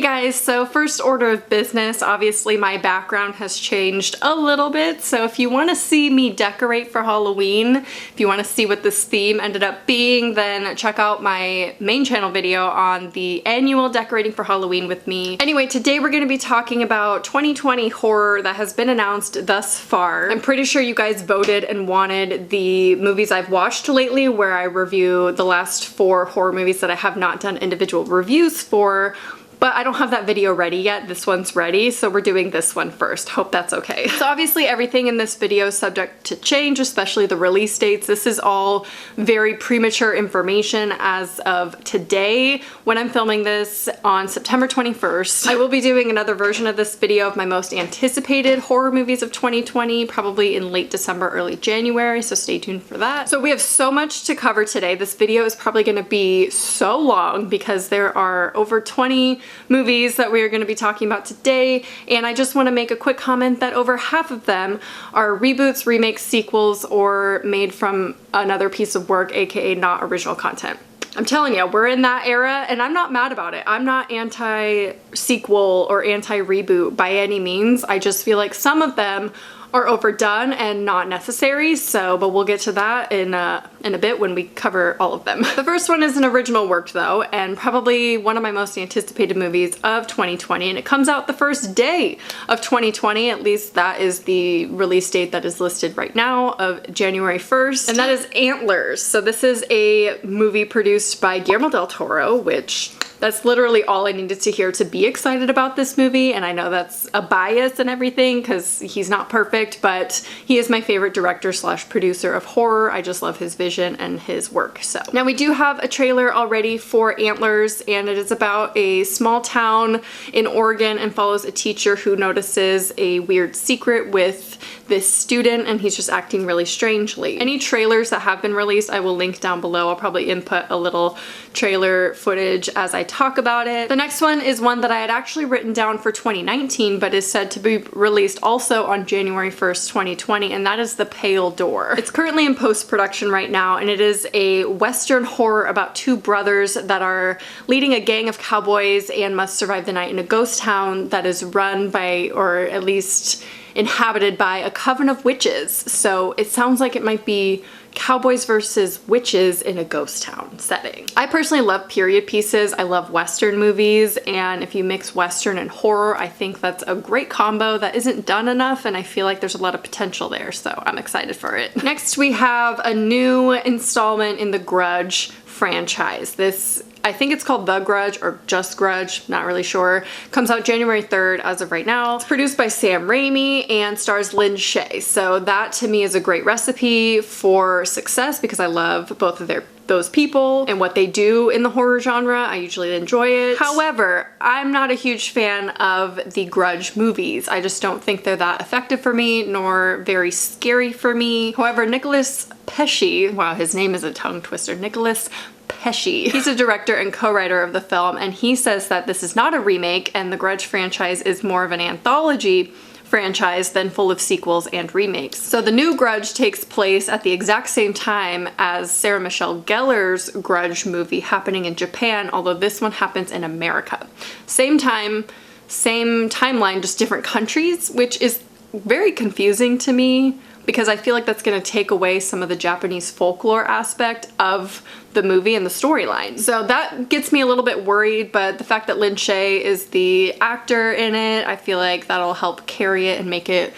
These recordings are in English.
guys, so first order of business, obviously my background has changed a little bit, so if you want to see me decorate for Halloween, if you want to see what this theme ended up being, then check out my main channel video on the annual decorating for Halloween with me. Anyway, today we're going to be talking about 2020 horror that has been announced thus far. I'm pretty sure you guys voted and wanted the movies I've watched lately, where I review the last 4 horror movies that I have not done individual reviews for. But I don't have that video ready yet. This one's ready, so we're doing this one first. Hope that's okay. So obviously everything in this video is subject to change, especially the release dates. This is all very premature information as of today when I'm filming this on September 21st. I will be doing another version of this video of my most anticipated horror movies of 2020, probably in late December, early January, so stay tuned for that. So we have so much to cover today. This video is probably gonna be so long because there are over 20 movies that we are going to be talking about today, and I just want to make a quick comment that over half of them are reboots, remakes, sequels, or made from another piece of work, aka not original content. I'm telling you, we're in that era, and I'm not mad about it. I'm not anti-sequel or anti-reboot by any means. I just feel like some of them are overdone and not necessary, but we'll get to that in a bit when we cover all of them. The first one is an original work though, and probably one of my most anticipated movies of 2020, and it comes out the first day of 2020, at least that is the release date that is listed right now, of January 1st, and that is Antlers. So this is a movie produced by Guillermo del Toro, which that's literally all I needed to hear to be excited about this movie, and I know that's a bias and everything because he's not perfect, but he is my favorite director slash producer of horror. I just love his vision and his work. So now we do have a trailer already for Antlers, and it is about a small town in Oregon and follows a teacher who notices a weird secret with this student, and he's just acting really strangely. Any trailers that have been released I will link down below. I'll probably input a little trailer footage as I talk about it. The next one is one that I had actually written down for 2019 but is said to be released also on January 1st, 2020, and that is The Pale Door. It's currently in post-production right now, and it is a Western horror about 2 brothers that are leading a gang of cowboys and must survive the night in a ghost town that is run by, or at least inhabited by, a coven of witches. So it sounds like it might be cowboys versus witches in a ghost town setting. I personally love period pieces. I love Western movies, and if you mix Western and horror, I think that's a great combo that isn't done enough, and I feel like there's a lot of potential there, so I'm excited for it. Next we have a new installment in the Grudge franchise. This, I think it's called The Grudge or just Grudge, not really sure. Comes out January 3rd as of right now. It's produced by Sam Raimi and stars Lin Shaye. So that to me is a great recipe for success because I love both of those people and what they do in the horror genre. I usually enjoy it. However, I'm not a huge fan of the Grudge movies. I just don't think they're that effective for me, nor very scary for me. However, Nicholas Pesci, wow, his name is a tongue twister, Nicholas Pesci. He's a director and co-writer of the film, and he says that this is not a remake and the Grudge franchise is more of an anthology franchise than full of sequels and remakes. So the new Grudge takes place at the exact same time as Sarah Michelle Gellar's Grudge movie happening in Japan, although this one happens in America. Same time, same timeline, just different countries, which is very confusing to me because I feel like that's going to take away some of the Japanese folklore aspect of the movie and the storyline. So that gets me a little bit worried, but the fact that Lin Shaye is the actor in it, I feel like that'll help carry it and make it,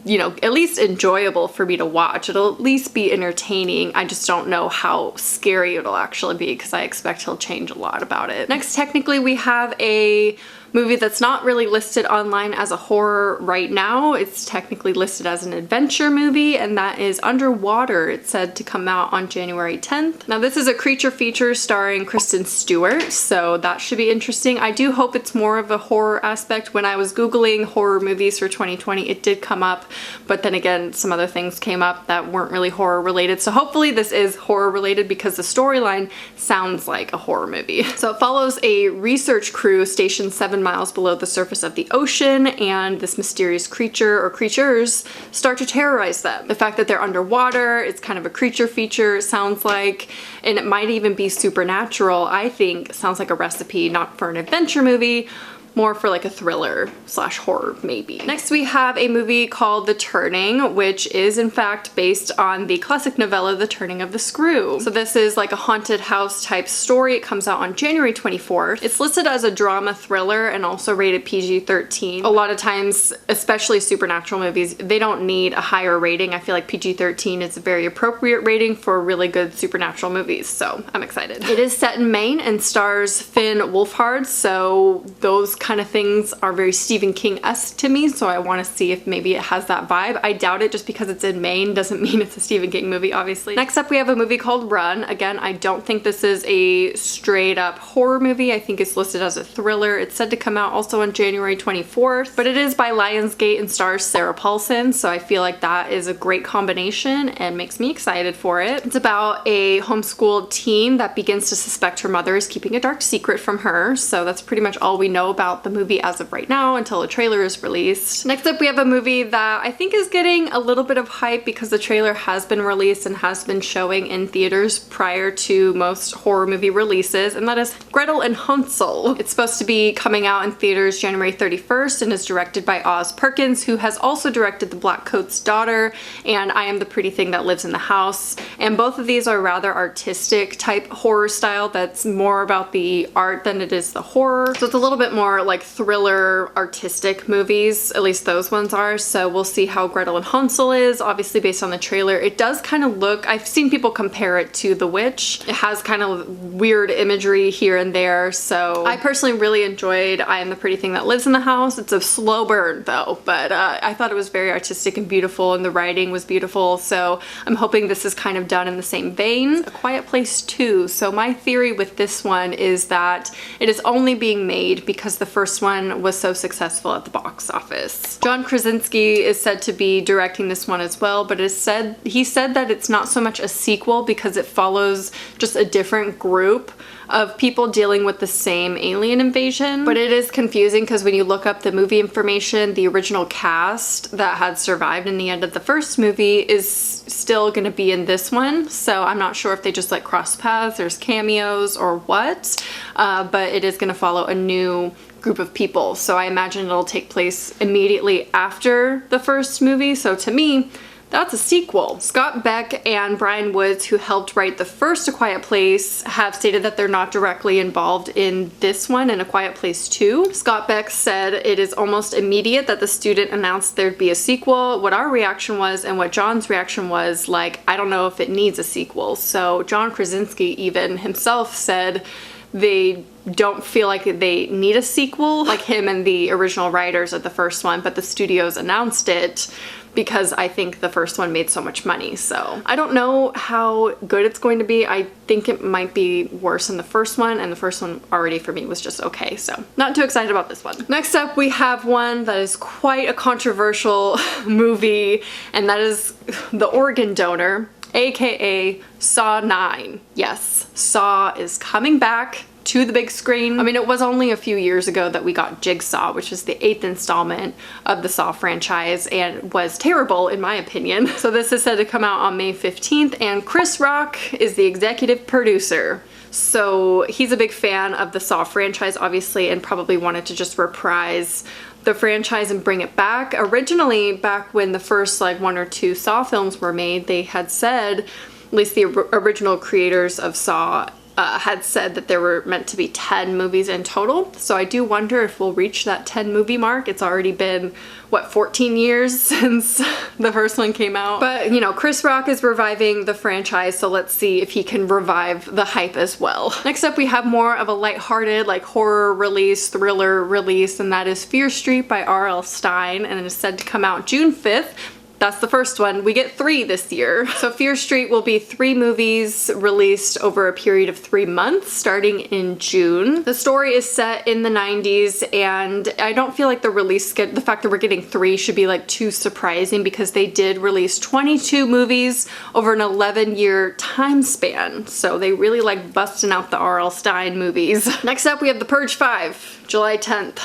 you know, at least enjoyable for me to watch. It'll at least be entertaining. I just don't know how scary it'll actually be because I expect he'll change a lot about it. Next, technically, we have a movie that's not really listed online as a horror right now. It's technically listed as an adventure movie, and that is Underwater. It's said to come out on January 10th. Now this is a creature feature starring Kristen Stewart, so that should be interesting. I do hope it's more of a horror aspect. When I was Googling horror movies for 2020, it did come up, but then again, some other things came up that weren't really horror related. So hopefully this is horror related because the storyline sounds like a horror movie. So it follows a research crew stationed 7 miles below the surface of the ocean, and this mysterious creature or creatures start to terrorize them. The fact that they're underwater, it's kind of a creature feature, sounds like, and it might even be supernatural, I think sounds like a recipe not for an adventure movie, more for like a thriller slash horror maybe. Next we have a movie called The Turning, which is in fact based on the classic novella The Turning of the Screw. So this is like a haunted house type story. It comes out on January 24th. It's listed as a drama thriller and also rated PG-13. A lot of times, especially supernatural movies, they don't need a higher rating. I feel like PG-13 is a very appropriate rating for really good supernatural movies, so I'm excited. It is set in Maine and stars Finn Wolfhard, so those kind of things are very Stephen King-esque to me, so I want to see if maybe it has that vibe. I doubt it. Just because it's in Maine doesn't mean it's a Stephen King movie, obviously. Next up we have a movie called Run. Again, I don't think this is a straight up horror movie. I think it's listed as a thriller. It's said to come out also on January 24th, but it is by Lionsgate and stars Sarah Paulson, so I feel like that is a great combination and makes me excited for it. It's about a homeschooled teen that begins to suspect her mother is keeping a dark secret from her, so that's pretty much all we know about the movie as of right now until a trailer is released. Next up we have a movie that I think is getting a little bit of hype because the trailer has been released and has been showing in theaters prior to most horror movie releases, and that is Gretel and Hansel. It's supposed to be coming out in theaters January 31st and is directed by Oz Perkins, who has also directed The Black Coat's Daughter and I Am the Pretty Thing That Lives in the House, and both of these are rather artistic type horror style that's more about the art than it is the horror. So it's a little bit more like thriller artistic movies, at least those ones are, so we'll see how Gretel and Hansel is. Obviously based on the trailer, it does kind of look, I've seen people compare it to The Witch. It has kind of weird imagery here and there, so I personally really enjoyed I Am the Pretty Thing That Lives in the House. It's a slow burn though, but I thought it was very artistic and beautiful and the writing was beautiful, so I'm hoping this is kind of done in the same vein. A Quiet Place 2. So my theory with this one is that it is only being made because the first one was so successful at the box office. John Krasinski is said to be directing this one as well, but he said that it's not so much a sequel because it follows just a different group of people dealing with the same alien invasion. But it is confusing because when you look up the movie information, the original cast that had survived in the end of the first movie is still gonna be in this one. So I'm not sure if they just like cross paths, there's cameos or what, but it is gonna follow a new group of people. So I imagine it'll take place immediately after the first movie. So to me, that's a sequel. Scott Beck and Brian Woods, who helped write the first A Quiet Place, have stated that they're not directly involved in this one, in A Quiet Place 2. Scott Beck said it is almost immediate that the student announced there'd be a sequel. What our reaction was and what John's reaction was, like, I don't know if it needs a sequel. So John Krasinski even himself said they don't feel like they need a sequel, like him and the original writers of the first one, but the studios announced it because I think the first one made so much money. So I don't know how good it's going to be. I think it might be worse than the first one, and the first one already for me was just okay, so not too excited about this one. Next up we have one that is quite a controversial movie, and that is The Organ Donor, aka Saw 9. Yes, Saw is coming back to the big screen. I mean, it was only a few years ago that we got Jigsaw, which is the 8th installment of the Saw franchise and was terrible in my opinion. So this is said to come out on May 15th and Chris Rock is the executive producer. So he's a big fan of the Saw franchise obviously and probably wanted to just reprise the franchise and bring it back. Originally, back when the first like 1 or 2 Saw films were made, they had said, at least the original creators of Saw had said that there were meant to be 10 movies in total. So I do wonder if we'll reach that 10 movie mark. It's already been, what, 14 years since the first one came out. But, you know, Chris Rock is reviving the franchise, so let's see if he can revive the hype as well. Next up, we have more of a lighthearted, like horror release, thriller release, and that is Fear Street by R.L. Stine, and it is said to come out June 5th. That's the first one. We get 3 this year. So Fear Street will be 3 movies released over a period of 3 months starting in June. The story is set in the 90s and I don't feel like the release schedule, the fact that we're getting 3 should be like too surprising because they did release 22 movies over an 11-year time span. So they really like busting out the R.L. Stine movies. Next up we have The Purge 5, July 10th.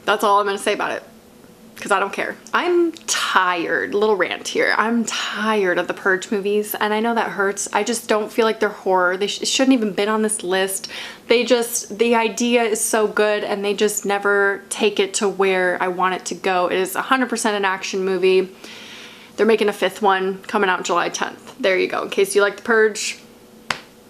That's all I'm gonna say about it. because I don't care. I'm tired, little rant here, I'm tired of the Purge movies, and I know that hurts. I just don't feel like they're horror. They shouldn't even been on this list. The idea is so good and they just never take it to where I want it to go. It is 100% an action movie. They're making a 5th one coming out July 10th. There you go. In case you like the Purge,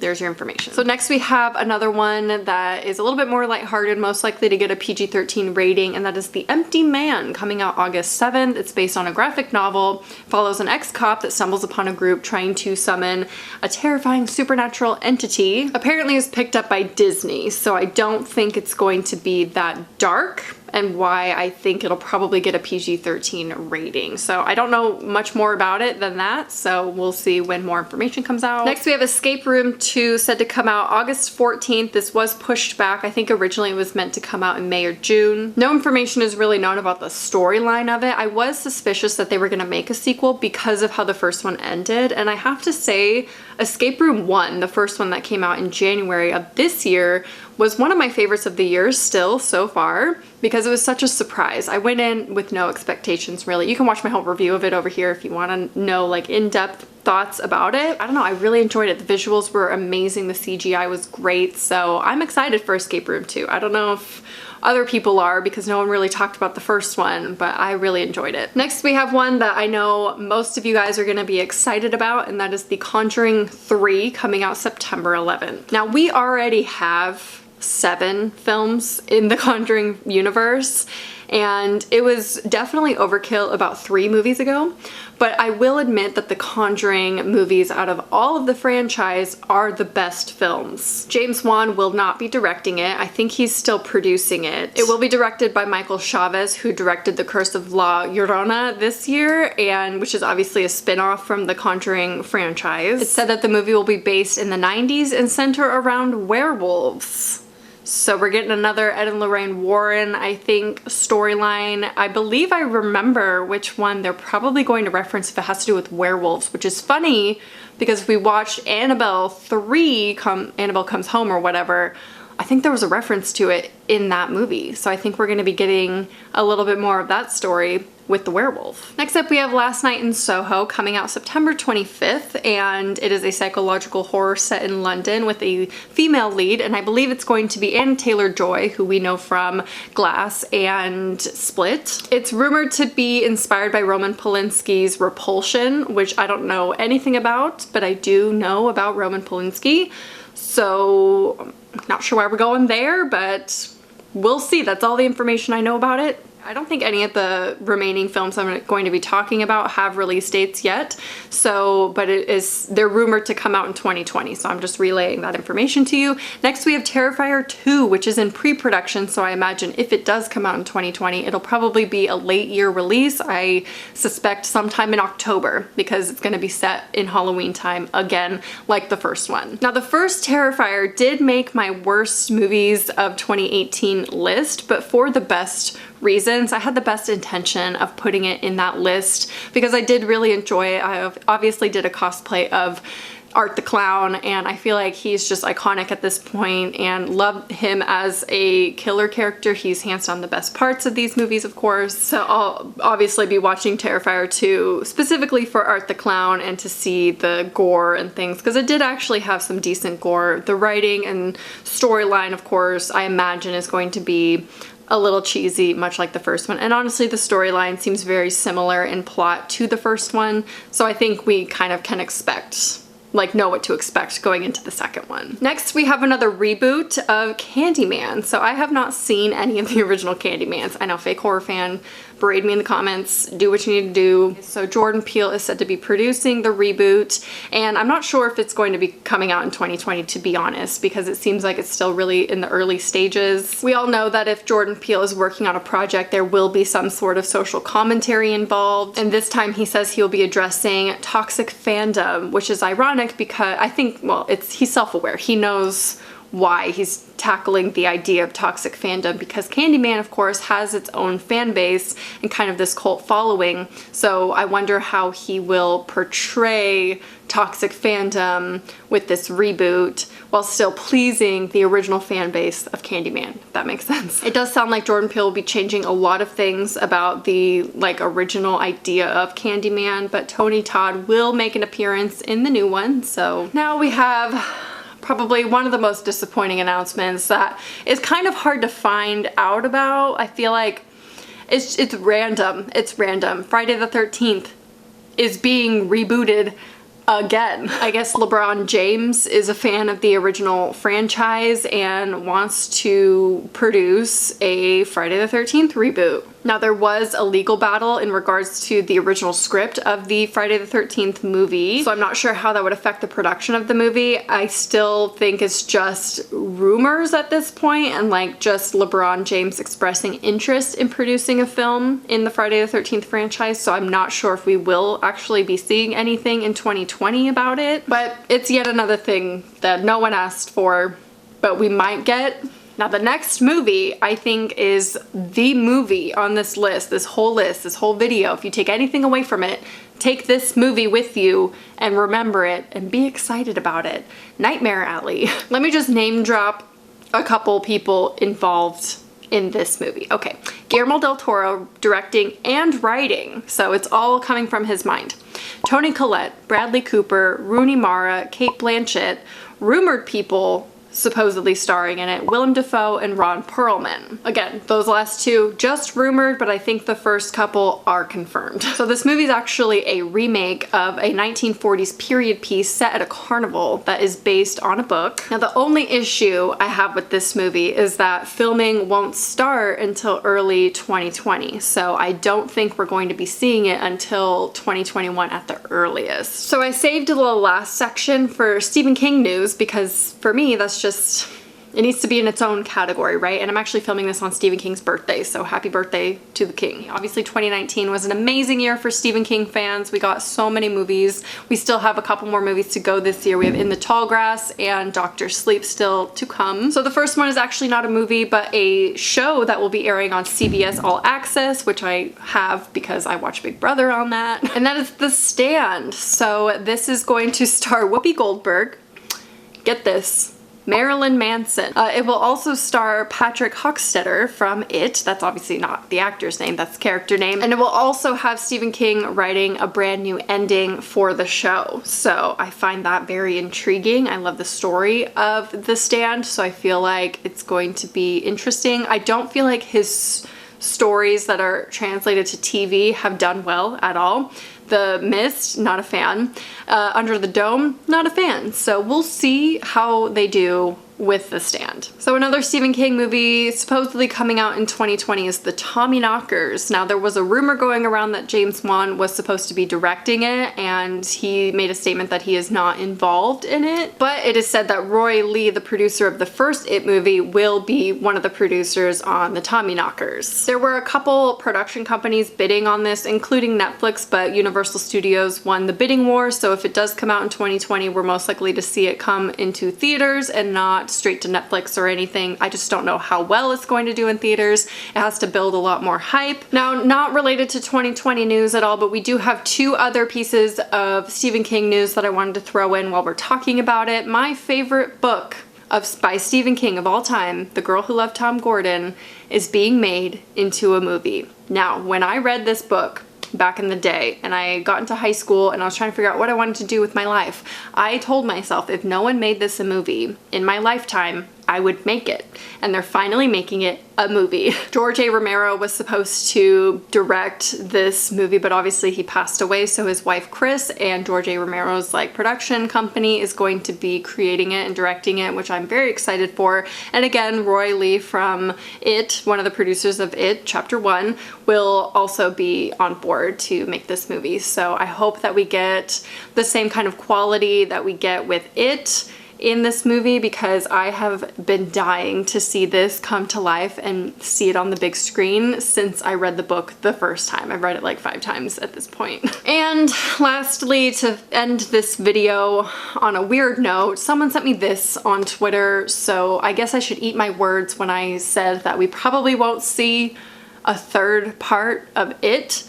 there's your information. So next we have another one that is a little bit more lighthearted, most likely to get a PG-13 rating, and that is The Empty Man, coming out August 7th. It's based on a graphic novel, follows an ex-cop that stumbles upon a group trying to summon a terrifying supernatural entity. Apparently it's picked up by Disney, so I don't think it's going to be that dark, and why I think it'll probably get a PG-13 rating. So I don't know much more about it than that, so we'll see when more information comes out. Next we have Escape Room 2, said to come out August 14th. This was pushed back. I think originally it was meant to come out in May or June. No information is really known about the storyline of it. I was suspicious that they were gonna make a sequel because of how the first one ended, and I have to say, Escape Room 1, the first one that came out in January of this year, was one of my favorites of the year still so far, because it was such a surprise. I went in with no expectations really. You can watch my whole review of it over here if you want to know like in-depth thoughts about it. I don't know, I really enjoyed it. The visuals were amazing, the CGI was great, so I'm excited for Escape Room 2. I don't know if other people are because no one really talked about the first one, but I really enjoyed it. Next we have one that I know most of you guys are gonna be excited about, and that is The Conjuring 3, coming out September 11th. Now we already have 7 films in the Conjuring universe, and it was definitely overkill about 3 movies ago, but I will admit that the Conjuring movies out of all of the franchise are the best films. James Wan will not be directing it. I think he's still producing it. It will be directed by Michael Chavez, who directed The Curse of La Llorona this year, and which is obviously a spin-off from the Conjuring franchise. It's said that the movie will be based in the 90s and center around werewolves. So we're getting another Ed and Lorraine Warren, I think, storyline. I believe I remember which one they're probably going to reference if it has to do with werewolves, which is funny because if we watched Annabelle 3, Annabelle Comes Home or whatever, I think there was a reference to it in that movie. So I think we're going to be getting a little bit more of that story with the werewolf. Next up we have Last Night in Soho, coming out September 25th, and it is a psychological horror set in London with a female lead, and I believe it's going to be Anna Taylor-Joy, who we know from Glass and Split. It's rumored to be inspired by Roman Polanski's Repulsion, which I don't know anything about, but I do know about Roman Polanski, so I'm not sure why we're going there, but we'll see. That's all the information I know about it. I don't think any of the remaining films I'm going to be talking about have release dates yet, so, but they're rumored to come out in 2020, so I'm just relaying that information to you. Next we have Terrifier 2, which is in pre-production, so I imagine if it does come out in 2020, it'll probably be a late year release. I suspect sometime in October, because it's going to be set in Halloween time again, like the first one. Now the first Terrifier did make my worst movies of 2018 list, but for the best reasons. I had the best intention of putting it in that list because I did really enjoy it. I obviously did a cosplay of Art the Clown, and I feel like he's just iconic at this point, and love him as a killer character. He's hands down the best parts of these movies, of course. So I'll obviously be watching Terrifier 2 specifically for Art the Clown and to see the gore and things, because it did actually have some decent gore. The writing and storyline, of course, I imagine is going to be a little cheesy, much like the first one. And honestly, the storyline seems very similar in plot to the first one, so I think we kind of can know what to expect going into the second one. Next, we have another reboot of Candyman. So I have not seen any of the original Candymans. I know, fake horror fan, berate me in the comments, do what you need to do. So Jordan Peele is said to be producing the reboot, and I'm not sure if it's going to be coming out in 2020, to be honest, because it seems like it's still really in the early stages. We all know that if Jordan Peele is working on a project, there will be some sort of social commentary involved, and this time he says he'll be addressing toxic fandom, which is ironic because I think, well, he's self-aware. He knows why he's tackling the idea of toxic fandom, because Candyman, of course, has its own fan base and kind of this cult following. So I wonder how he will portray toxic fandom with this reboot while still pleasing the original fan base of Candyman, if that makes sense. It does sound like Jordan Peele will be changing a lot of things about the original idea of Candyman, but Tony Todd will make an appearance in the new one. So now we have probably one of the most disappointing announcements that is kind of hard to find out about. I feel like it's random. It's random. Friday the 13th is being rebooted again. I guess LeBron James is a fan of the original franchise and wants to produce a Friday the 13th reboot. Now, there was a legal battle in regards to the original script of the Friday the 13th movie, so I'm not sure how that would affect the production of the movie. I still think it's just rumors at this point and just LeBron James expressing interest in producing a film in the Friday the 13th franchise, so I'm not sure if we will actually be seeing anything in 2020 about it. But it's yet another thing that no one asked for, but we might get. Now, the next movie, I think, is the movie on this list, this whole video. If you take anything away from it, take this movie with you and remember it and be excited about it. Nightmare Alley. Let me just name drop a couple people involved in this movie. Okay, Guillermo del Toro directing and writing, so it's all coming from his mind. Toni Collette, Bradley Cooper, Rooney Mara, Cate Blanchett, rumored people supposedly starring in it, Willem Dafoe and Ron Perlman. Again, those last two just rumored, but I think the first couple are confirmed. So this movie is actually a remake of a 1940s period piece set at a carnival that is based on a book. Now, the only issue I have with this movie is that filming won't start until early 2020, so I don't think we're going to be seeing it until 2021 at the earliest. So I saved the last section for Stephen King news because for me, that's just, it needs to be in its own category, right? And I'm actually filming this on Stephen King's birthday, so happy birthday to the king. Obviously, 2019 was an amazing year for Stephen King fans. We got so many movies. We still have a couple more movies to go this year. We have In the Tall Grass and Dr. Sleep still to come. So the first one is actually not a movie, but a show that will be airing on CBS All Access, which I have because I watch Big Brother on that. And that is The Stand. So this is going to star Whoopi Goldberg. Get this. Marilyn Manson. It will also star Patrick Hockstetter from It. That's obviously not the actor's name, that's the character name. And it will also have Stephen King writing a brand new ending for the show. So I find that very intriguing. I love the story of The Stand, so I feel like it's going to be interesting. I don't feel like his stories that are translated to TV have done well at all. The Mist, not a fan. Under the Dome, not a fan. So we'll see how they do with The Stand. So another Stephen King movie supposedly coming out in 2020 is the Tommyknockers. Now, there was a rumor going around that James Wan was supposed to be directing it, and he made a statement that he is not involved in it. But it is said that Roy Lee, the producer of the first It movie, will be one of the producers on the Tommyknockers. There were a couple production companies bidding on this, including Netflix, but Universal Studios won the bidding war, so if it does come out in 2020, we're most likely to see it come into theaters and not straight to Netflix or anything. I just don't know how well it's going to do in theaters. It has to build a lot more hype. Now, not related to 2020 news at all, but we do have two other pieces of Stephen King news that I wanted to throw in while we're talking about it. My favorite book by Stephen King of all time, The Girl Who Loved Tom Gordon, is being made into a movie. Now, when I read this book back in the day and I got into high school and I was trying to figure out what I wanted to do with my life, I told myself if no one made this a movie in my lifetime, I would make it. And they're finally making it a movie. George A. Romero was supposed to direct this movie, but obviously he passed away, so his wife Chris and George A. Romero's production company is going to be creating it and directing it, which I'm very excited for. And again, Roy Lee from It, one of the producers of It, Chapter 1, will also be on board to make this movie. So I hope that we get the same kind of quality that we get with It in this movie because I have been dying to see this come to life and see it on the big screen since I read the book the first time. I've read it like 5 times at this point. And lastly, to end this video on a weird note, someone sent me this on Twitter, so I guess I should eat my words when I said that we probably won't see a third part of it,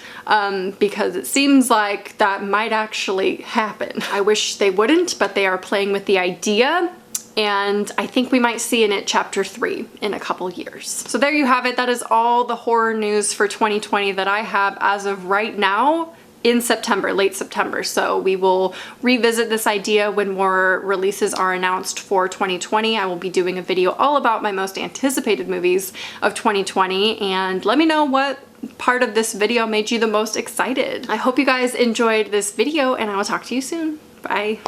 because it seems like that might actually happen. I wish they wouldn't, but they are playing with the idea, and I think we might see in it chapter 3 in a couple years. So there you have it. That is all the horror news for 2020 that I have as of right now in September, late September. So we will revisit this idea when more releases are announced for 2020. I will be doing a video all about my most anticipated movies of 2020, and let me know what part of this video made you the most excited. I hope you guys enjoyed this video, and I will talk to you soon. Bye.